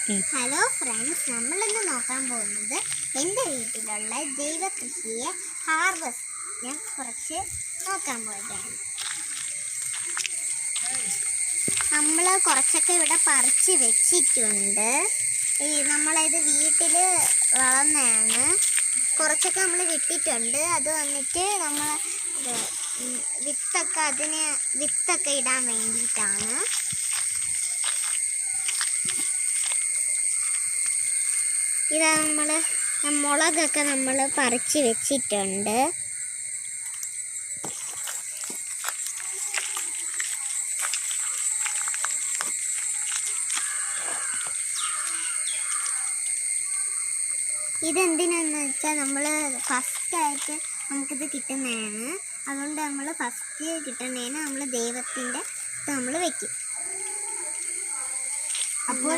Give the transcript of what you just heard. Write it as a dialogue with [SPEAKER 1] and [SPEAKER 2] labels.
[SPEAKER 1] Hello friends, നമ്മളിന്ന് നോക്കാൻ പോകുന്നത് എൻ്റെ വീട്ടിലുള്ള ജൈവ കൃഷിയെ ഹാർവെസ്റ്റിനെ കുറിച്ച് നോക്കാൻ പോവുകയാണ്. നമ്മൾ കുറച്ചൊക്കെ ഇവിടെ പറിച്ച് വെച്ചിട്ടുണ്ട്. നമ്മളിത് വീട്ടിൽ വളർന്നതാണ്. കുറച്ചൊക്കെ നമ്മൾ വിട്ടിട്ടുണ്ട്. അത് വന്നിട്ട് നമ്മൾ വിത്തൊക്കെ ഇടാൻ വേണ്ടിയിട്ടാണ്. ഇതാ മുളകൊക്കെ നമ്മൾ പറിച്ച് വെച്ചിട്ടുണ്ട്. ഇതെന്തിനാന്ന് വെച്ചാൽ നമ്മൾ ഫസ്റ്റായിട്ട് നമുക്കിത് കിട്ടുന്നതാണ്. അതുകൊണ്ട് നമ്മൾ ഫസ്റ്റ് കിട്ടുന്നതിന് നമ്മൾ ദൈവത്തിൻ്റെ നമ്മൾ വയ്ക്കും.
[SPEAKER 2] അപ്പോൾ